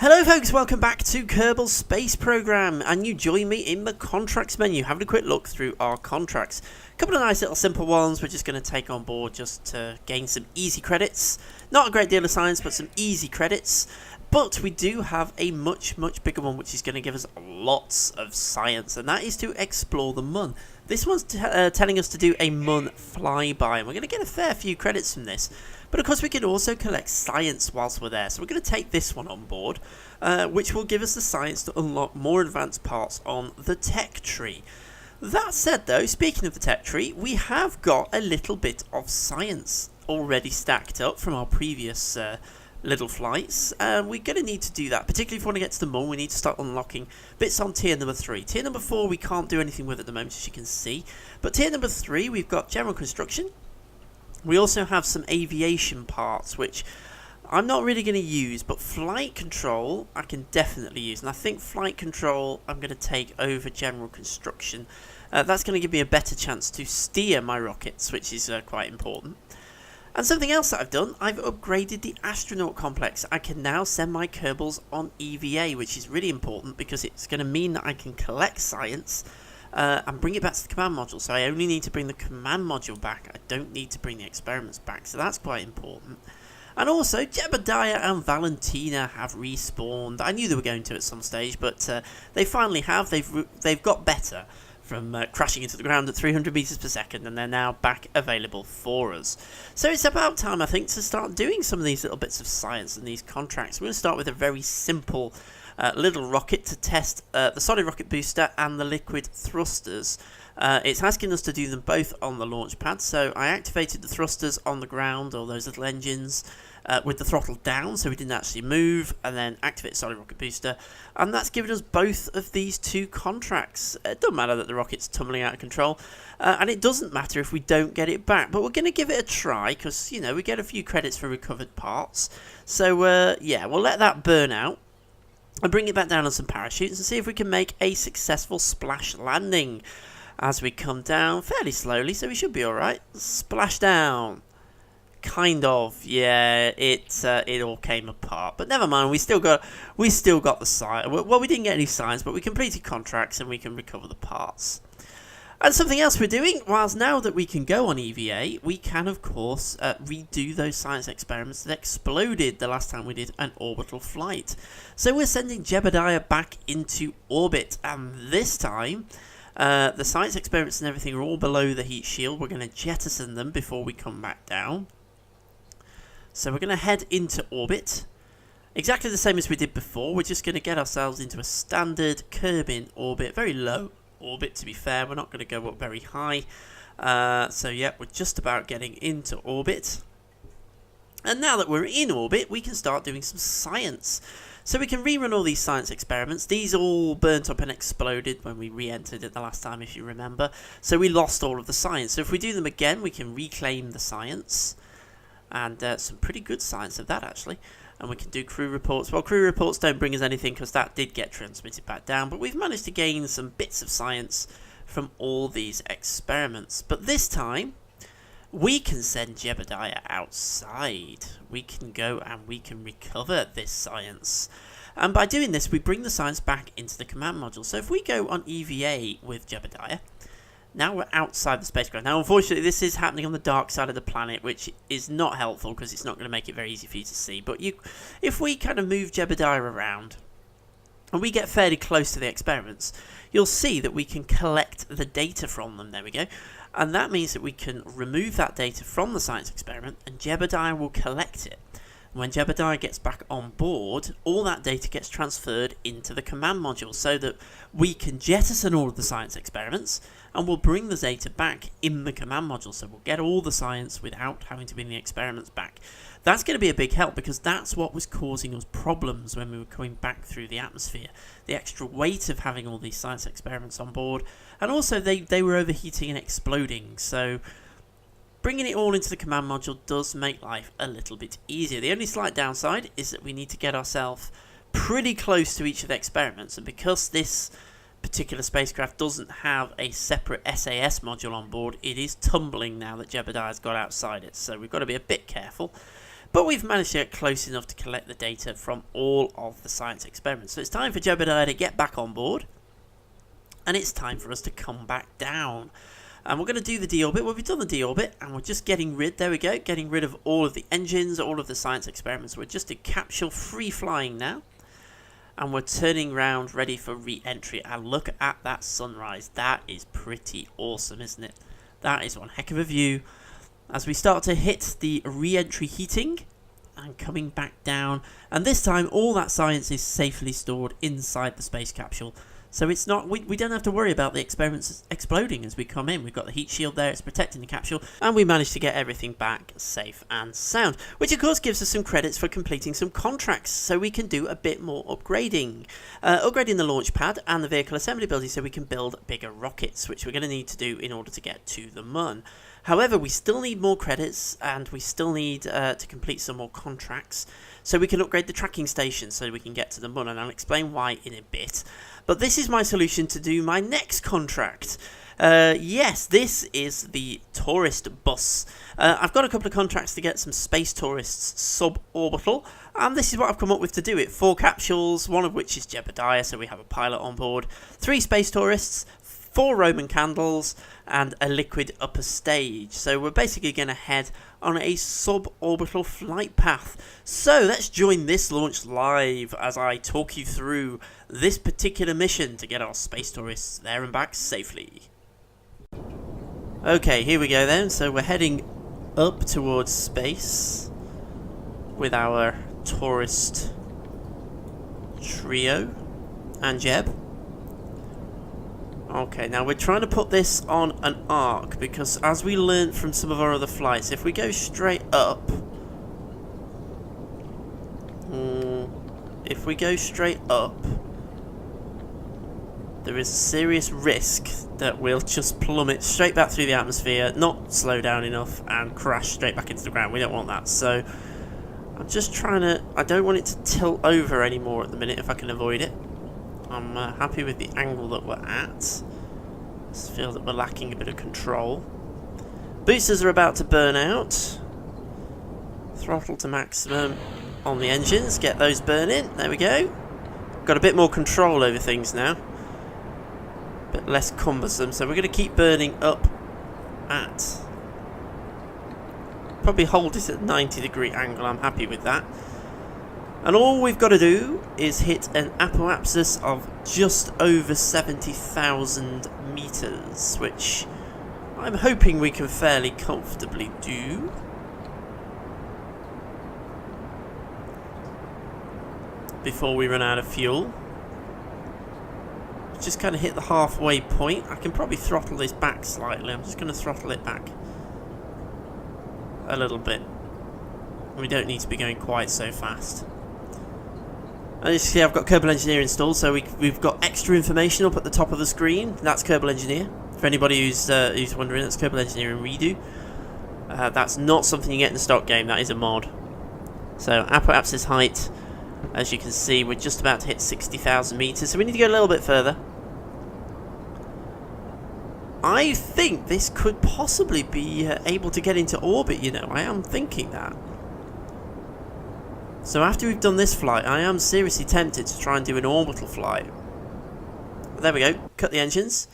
Hello folks, welcome back to Kerbal Space Program, and you join me in the contracts menu, having a quick look through our contracts. A couple of nice little simple ones we're just going to take on board just to gain some easy credits. Not a great deal of science, but some easy credits. But we do have a much bigger one which is going to give us lots of science, and that is to explore the Mun. This one's telling us to do a Mun flyby, and we're going to get a fair few credits from this. But of course we can also collect science whilst we're there, so we're going to take this one on board, which will give us the science to unlock more advanced parts on the tech tree. That said though, speaking of the tech tree, we have got a little bit of science already stacked up from our previous little flights. We're going to need to do that, particularly if we want to get to the Mun. We need to start unlocking bits on tier number 3. Tier number 4 we can't do anything with at the moment, as you can see, but tier number 3 we've got general construction. We also have some aviation parts, which I'm not really going to use, but flight control I can definitely use. And I think flight control I'm going to take over general construction. That's going to give me a better chance to steer my rockets, which is quite important. And something else that I've done, I've upgraded the astronaut complex. I can now send my Kerbals on EVA, which is really important because it's going to mean that I can collect science and bring it back to the command module. So I only need to bring the command module back. I don't need to bring the experiments back. So that's quite important. And also, Jebediah and Valentina have respawned. I knew they were going to at some stage, but they finally have. They've got better from crashing into the ground at 300 meters per second, and they're now back available for us. So it's about time, I think, to start doing some of these little bits of science and these contracts. We're going to start with a very simple little rocket to test the solid rocket booster and the liquid thrusters. It's asking us to do them both on the launch pad, so I activated the thrusters on the ground, or those little engines, with the throttle down so we didn't actually move, and then activate solid rocket booster, and that's given us both of these two contracts. It doesn't matter that the rocket's tumbling out of control, and it doesn't matter if we don't get it back, but we're going to give it a try because, you know, we get a few credits for recovered parts. So yeah, we'll let that burn out and bring it back down on some parachutes and see if we can make a successful splash landing as we come down fairly slowly, so we should be alright. Splash down. Kind of, yeah, it all came apart, but never mind. We still got the science. Well, we didn't get any science, but we completed contracts and we can recover the parts. And something else we're doing, whilst now that we can go on EVA, we can of course redo those science experiments that exploded the last time we did an orbital flight. So we're sending Jebediah back into orbit, and this time the science experiments and everything are all below the heat shield. We're going to jettison them before we come back down. So we're going to head into orbit, exactly the same as we did before. We're just going to get ourselves into a standard Kerbin orbit, very low orbit to be fair. We're not going to go up very high. So yeah, we're just about getting into orbit. And now that we're in orbit, we can start doing some science. So we can rerun all these science experiments. These all burnt up and exploded when we re-entered it the last time, if you remember. So we lost all of the science. So if we do them again, we can reclaim the science. And some pretty good science of that, actually. And we can do crew reports. Well, crew reports don't bring us anything because that did get transmitted back down. But we've managed to gain some bits of science from all these experiments. But this time, we can send Jebediah outside. We can go and we can recover this science. And by doing this, we bring the science back into the command module. So if we go on EVA with Jebediah, now we're outside the spacecraft. Now, unfortunately, this is happening on the dark side of the planet, which is not helpful because it's not going to make it very easy for you to see. But if we kind of move Jebediah around and we get fairly close to the experiments, you'll see that we can collect the data from them. There we go. And that means that we can remove that data from the science experiment and Jebediah will collect it. When Jebediah gets back on board, all that data gets transferred into the command module so that we can jettison all of the science experiments and we'll bring the data back in the command module. So we'll get all the science without having to bring the experiments back. That's going to be a big help because that's what was causing us problems when we were coming back through the atmosphere. The extra weight of having all these science experiments on board, and also they were overheating and exploding. So bringing it all into the command module does make life a little bit easier. The only slight downside is that we need to get ourselves pretty close to each of the experiments, and because this particular spacecraft doesn't have a separate SAS module on board, it is tumbling now that Jebediah's got outside it, so we've got to be a bit careful. but we've managed to get close enough to collect the data from all of the science experiments. So it's time for Jebediah to get back on board, and it's time for us to come back down. And we're going to do the deorbit. Well, we've done the deorbit, and we're just getting rid, there we go, getting rid of all of the engines, all of the science experiments. We're just in capsule free flying now, and we're turning around ready for re-entry. And look at that sunrise. That is pretty awesome, isn't it? That is one heck of a view as we start to hit the re-entry heating and coming back down. And this time, all that science is safely stored inside the space capsule. So it's not, we don't have to worry about the experiments exploding as we come in. We've got the heat shield there, it's protecting the capsule, and we managed to get everything back safe and sound, which of course gives us some credits for completing some contracts, so we can do a bit more upgrading. Upgrading the launch pad and the vehicle assembly ability so we can build bigger rockets, which we're going to need to do in order to get to the Mun. However, we still need more credits, and we still need to complete some more contracts, so we can upgrade the tracking station so we can get to the Mun, and I'll explain why in a bit. But this is my solution to do my next contract. Yes, this is the tourist bus. I've got a couple of contracts to get some space tourists suborbital, and this is what I've come up with to do it. 4 capsules, one of which is Jebediah, so we have a pilot on board, 3 space tourists, 4 Roman candles, and a liquid upper stage. So we're basically going to head on a suborbital flight path. So let's join this launch live as I talk you through this particular mission to get our space tourists there and back safely. Okay, here we go then. So we're heading up towards space with our tourist trio and Jeb. Okay, now we're trying to put this on an arc because as we learned from some of our other flights, if we go straight up, there is a serious risk that we'll just plummet straight back through the atmosphere, not slow down enough, and crash straight back into the ground. We don't want that, so I'm just trying to, I don't want it to tilt over anymore at the minute if I can avoid it. I'm happy with the angle that we're at. I just feel that we're lacking a bit of control. Boosters are about to burn out. Throttle to maximum on the engines. Get those burning. There we go. Got a bit more control over things now. A bit less cumbersome. So we're going to keep burning up at... Probably hold it at 90-degree angle. I'm happy with that. And all we've got to do is hit an apoapsis of just over 70,000 meters, which I'm hoping we can fairly comfortably do. Before we run out of fuel. Just kind of hit the halfway point. I can probably throttle this back slightly. I'm just going to throttle it back a little bit. We don't need to be going quite so fast. As you see, I've got Kerbal Engineer installed, so we've got extra information up at the top of the screen. That's Kerbal Engineer. For anybody who's wondering, that's Kerbal Engineer in Redo. That's not something you get in the stock game, that is a mod. So, apoapsis height, as you can see, we're just about to hit 60,000 meters, so we need to go a little bit further. I think this could possibly be able to get into orbit, you know, I am thinking that. So after we've done this flight, I am seriously tempted to try and do an orbital flight. There we go, cut the engines.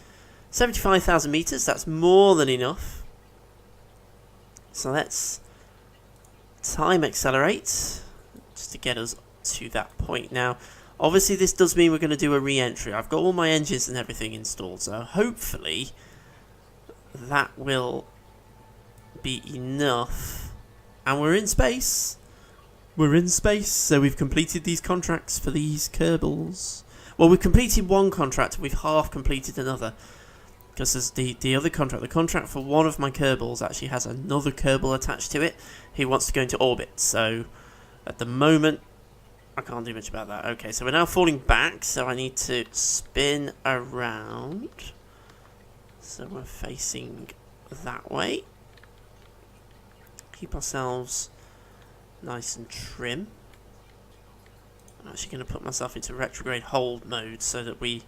75,000 meters, that's more than enough. So let's time accelerate, just to get us to that point. Now, obviously this does mean we're going to do a re-entry. I've got all my engines and everything installed, so hopefully that will be enough. And we're in space. We're in space, so we've completed these contracts for these Kerbals. Well, we've completed one contract, we've half completed another. Because there's the other contract, the contract for one of my Kerbals actually has another Kerbal attached to it who wants to go into orbit. So, at the moment, I can't do much about that. Okay, so we're now falling back, so I need to spin around. So we're facing that way. Keep ourselves nice and trim. I'm actually going to put myself into retrograde hold mode so that we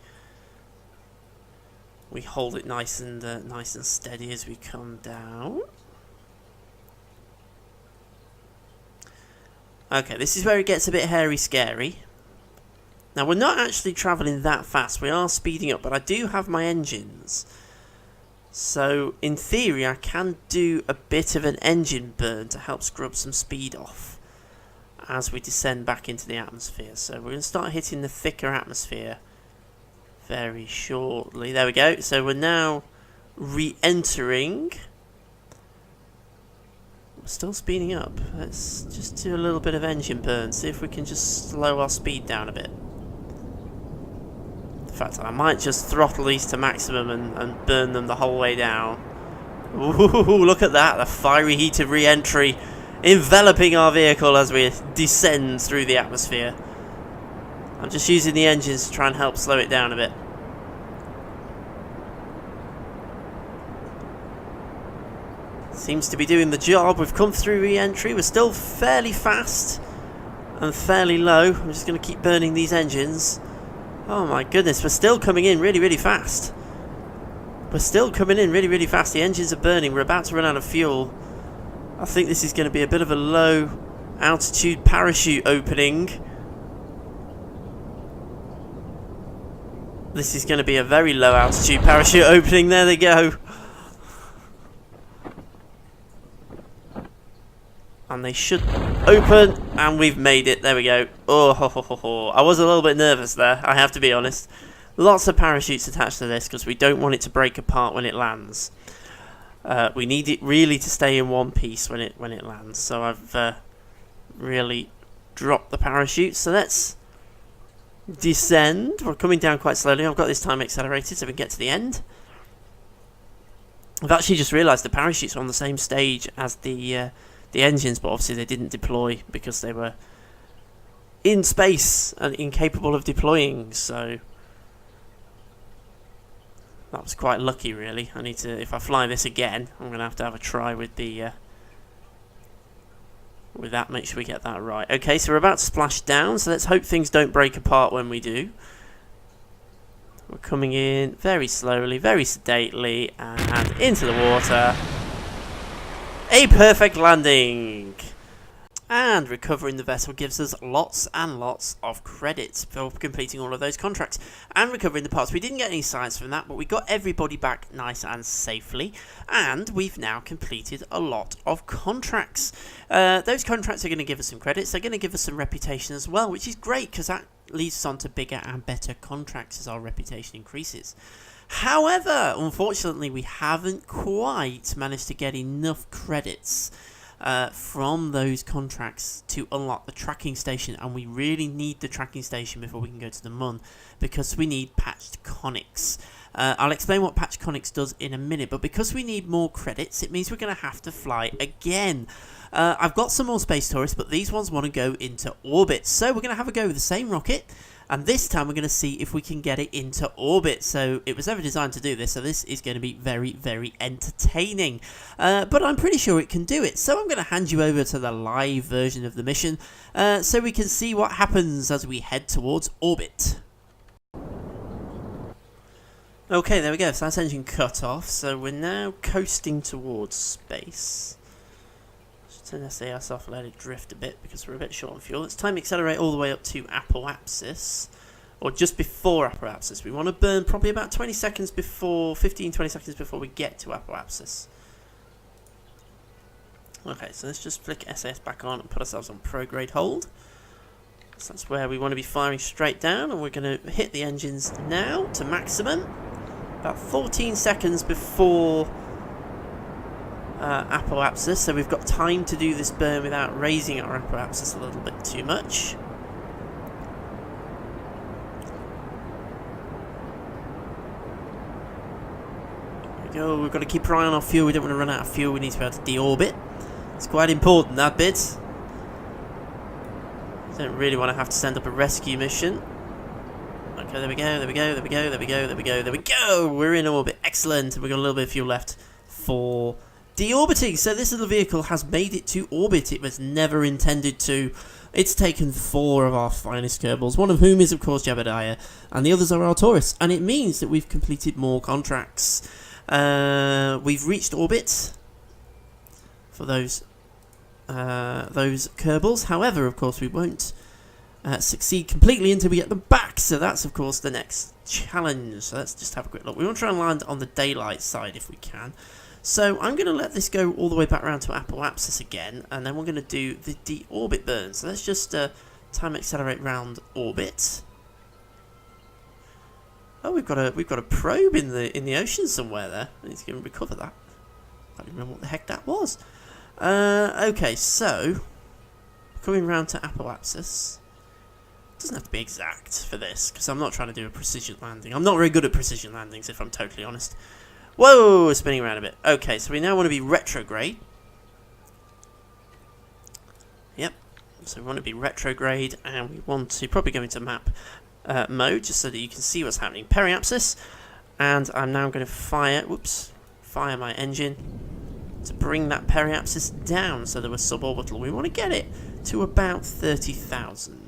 hold it nice and steady as we come down. Okay, this is where it gets a bit hairy scary. Now, we're not actually travelling that fast. We are speeding up, but I do have my engines. So, in theory, I can do a bit of an engine burn to help scrub some speed off as we descend back into the atmosphere. So, we're going to start hitting the thicker atmosphere very shortly. There we go. So, we're now re-entering. We're still speeding up. Let's just do a little bit of engine burn. See if we can just slow our speed down a bit. In fact, I might just throttle these to maximum and burn them the whole way down. Ooh, look at that. The fiery heat of re-entry enveloping our vehicle as we descend through the atmosphere. I'm just using the engines to try and help slow it down a bit. Seems to be doing the job. We've come through re-entry. We're still fairly fast and fairly low. I'm just going to keep burning these engines. Oh my goodness, we're still coming in really, really fast. We're still coming in really, really fast. The engines are burning. We're about to run out of fuel. I think this is going to be a bit of a low altitude parachute opening. This is going to be a very low altitude parachute opening. There they go. And they should open, and we've made it. There we go. Oh, ho, ho, ho, ho. I was a little bit nervous there, I have to be honest. Lots of parachutes attached to this because we don't want it to break apart when it lands. We need it really to stay in one piece when it lands. So I've really dropped the parachute. So let's descend. We're coming down quite slowly. I've got this time accelerated so we can get to the end. I've actually just realised the parachutes are on the same stage as the engines, but obviously they didn't deploy because they were in space and incapable of deploying, so that was quite lucky really. I need to, if I fly this again, I'm going to have a try with the with that, make sure we get that right. Okay, so we're about to splash down, so let's hope things don't break apart when we do. We're coming in very slowly, very sedately, and into the water. A perfect landing! And recovering the vessel gives us lots and lots of credits for completing all of those contracts. And recovering the parts. We didn't get any science from that, but we got everybody back nice and safely. And we've now completed a lot of contracts. Those contracts are going to give us some credits. They're going to give us some reputation as well, which is great because that leads us on to bigger and better contracts as our reputation increases. However, unfortunately, we haven't quite managed to get enough credits from those contracts to unlock the tracking station, and we really need the tracking station before we can go to the Mun because we need patched conics. I'll explain what patched conics does in a minute, but because we need more credits, it means we're going to have to fly again. I've got some more space tourists, but these ones want to go into orbit, so we're going to have a go with the same rocket. And this time we're going to see if we can get it into orbit. So it was ever designed to do this. So this is going to be very, very entertaining. But I'm pretty sure it can do it. So I'm going to hand you over to the live version of the mission. So we can see what happens as we head towards orbit. Okay, there we go. So that's engine cut off. So we're now coasting towards space. Turn SAS off, let it drift a bit because we're a bit short on fuel. It's time to accelerate all the way up to apoapsis, or just before apoapsis. We want to burn probably about 20 seconds before, 15-20 seconds before we get to apoapsis. Okay, so let's just flick SAS back on and put ourselves on prograde hold. So that's where we want to be firing straight down, and we're going to hit the engines now to maximum. About 14 seconds before apoapsis, so we've got time to do this burn without raising our apoapsis a little bit too much. There we go, we've got to keep our eye on our fuel, we don't want to run out of fuel, we need to be able to deorbit. It's quite important, that bit. Don't really want to have to send up a rescue mission. Okay, there we go, there we go, there we go, there we go, there we go, there we go! We're in orbit, excellent, and we've got a little bit of fuel left for deorbiting. So this little vehicle has made it to orbit. It was never intended to. It's taken 4 of our finest Kerbals, one of whom is of course Jebediah, and the others are our tourists, and it means that we've completed more contracts. We've reached orbit. For those those Kerbals. However, of course, we won't succeed completely until we get them back. So that's, of course, the next challenge. So let's just have a quick look. We want to try and land on the daylight side if we can. So I'm going to let this go all the way back around to Apoapsis again, and then we're going to do the deorbit burn. So let's just time accelerate round orbit. Oh, we've got a probe in the ocean somewhere there. I need to go and recover that. I don't remember what the heck that was. Okay, so coming round to Apoapsis. Doesn't have to be exact for this, because I'm not trying to do a precision landing. I'm not very good at precision landings, if I'm totally honest. Whoa, spinning around a bit. Okay, so we now want to be retrograde. Yep, so we want to be retrograde, and we want to probably go into map mode, just so that you can see what's happening. Periapsis, and I'm now going to fire my engine to bring that periapsis down, so that we're suborbital. We want to get it to about 30,000.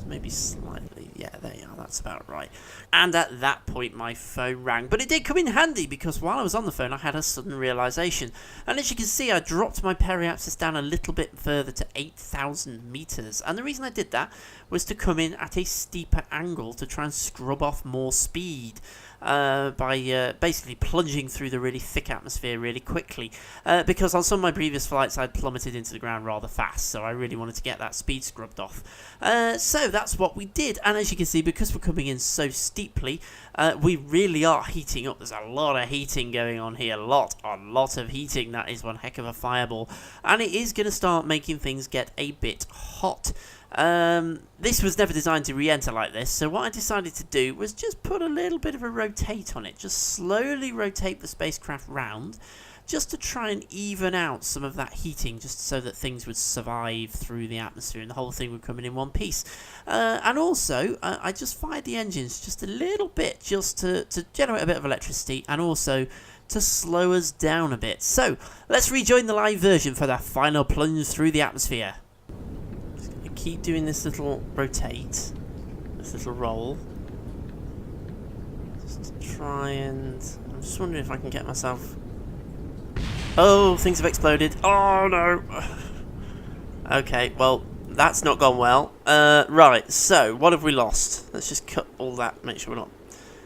Maybe slightly, yeah, there you are, that's about right. And at that point my phone rang, but it did come in handy, because while I was on the phone I had a sudden realisation, and as you can see I dropped my periapsis down a little bit further to 8,000 metres, and the reason I did that was to come in at a steeper angle to try and scrub off more speed. By basically plunging through the really thick atmosphere really quickly, because on some of my previous flights I'd plummeted into the ground rather fast, so I really wanted to get that speed scrubbed off. So that's what we did, and as you can see, because we're coming in so steeply, we really are heating up. There's a lot of heating going on here, a lot of heating. That is one heck of a fireball, and it is going to start making things get a bit hot. This was never designed to re-enter like this, so what I decided to do was just put a little bit of a rotate on it, just slowly rotate the spacecraft round, just to try and even out some of that heating, just so that things would survive through the atmosphere and the whole thing would come in one piece. And also, I just fired the engines just a little bit, just to generate a bit of electricity, and also to slow us down a bit. So, let's rejoin the live version for that final plunge through the atmosphere. Keep doing this little rotate, this little roll, just to try and... I'm just wondering if I can get myself... Oh, things have exploded. Oh no. Okay, well, that's not gone well. Right, so what have we lost? Let's just cut all that, make sure we're not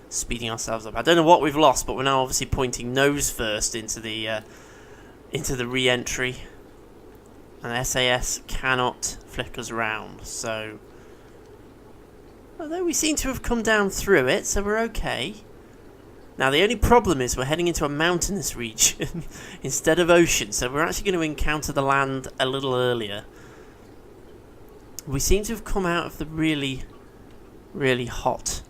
speeding ourselves up. I don't know what we've lost, but we're now obviously pointing nose first into the re-entry. And SAS cannot flick us round, so... Although we seem to have come down through it, so we're okay. Now the only problem is we're heading into a mountainous region instead of ocean, so we're actually going to encounter the land a little earlier. We seem to have come out of the really, really hot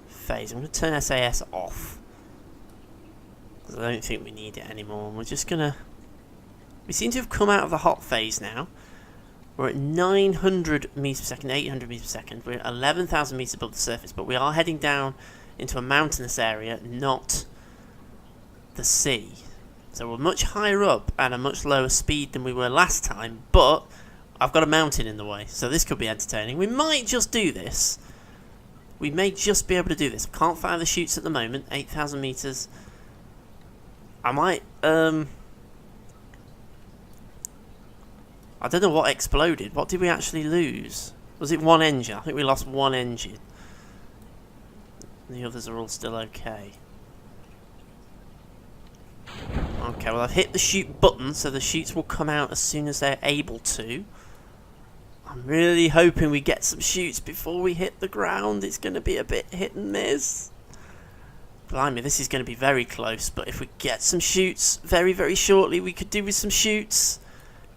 phase. I'm going to turn SAS off, because I don't think we need it anymore. We're just going to... We seem to have come out of the hot phase now. We're at 900 meters per second, 800 meters per second. We're at 11,000 meters above the surface, but we are heading down into a mountainous area, not the sea. So we're much higher up and a much lower speed than we were last time, but I've got a mountain in the way, so this could be entertaining. We might just do this. We may just be able to do this. I can't fire the chutes at the moment, 8,000 meters. I might... I don't know what exploded. What did we actually lose? Was it one engine? I think we lost one engine. The others are all still okay. Okay, well I've hit the chute button, so the chutes will come out as soon as they're able to. I'm really hoping we get some chutes before we hit the ground. It's going to be a bit hit and miss. Blimey, this is going to be very close, but if we get some chutes very, very shortly, we could do with some chutes.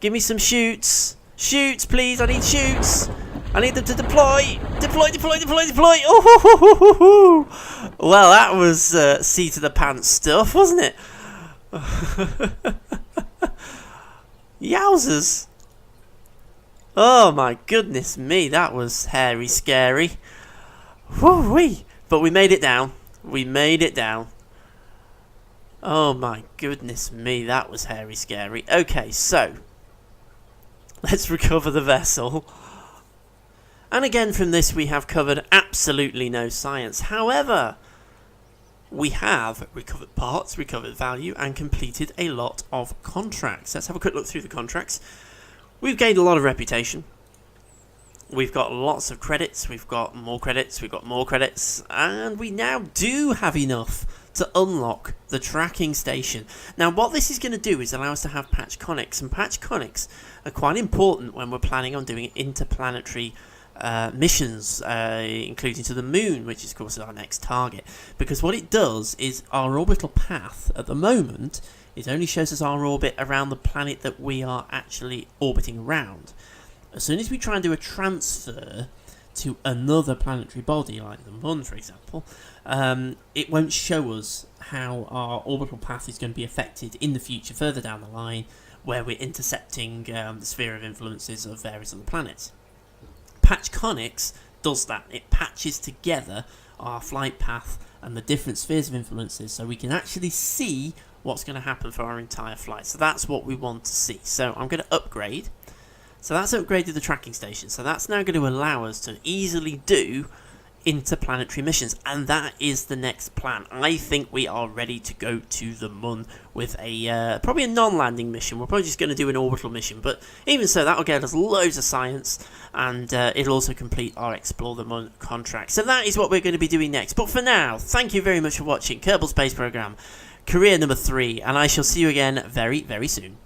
Give me some chutes. Chutes, please. I need chutes. I need them to deploy. Deploy, deploy, deploy, deploy. Oh, ho, ho, ho, ho, ho. Well, that was seat of the pants stuff, wasn't it? Yowzers. Oh, my goodness me. That was hairy scary. Woo-wee. But we made it down. We made it down. Oh, my goodness me. That was hairy scary. Okay, so... let's recover the vessel. And again from this we have covered absolutely no science. However, we have recovered parts, recovered value, and completed a lot of contracts. Let's have a quick look through the contracts. We've gained a lot of reputation. We've got lots of credits, we've got more credits, and we now do have enough to unlock the tracking station. Now, what this is going to do is allow us to have patch conics, and patch conics are quite important when we're planning on doing interplanetary missions, including to the moon, which is, of course, our next target. Because what it does is our orbital path at the moment, it only shows us our orbit around the planet that we are actually orbiting around. As soon as we try and do a transfer to another planetary body, like the Moon, for example, it won't show us how our orbital path is going to be affected in the future, further down the line, where we're intercepting the sphere of influences of various other planets. Patch Conics does that. It patches together our flight path and the different spheres of influences so we can actually see what's going to happen for our entire flight. So that's what we want to see. So I'm going to upgrade. So that's upgraded the tracking station. So that's now going to allow us to easily do interplanetary missions. And that is the next plan. I think we are ready to go to the Moon with a probably a non-landing mission. We're probably just going to do an orbital mission. But even so, that will get us loads of science. And it'll also complete our Explore the Moon contract. So that is what we're going to be doing next. But for now, thank you very much for watching Kerbal Space Program, career number 3. And I shall see you again very, very soon.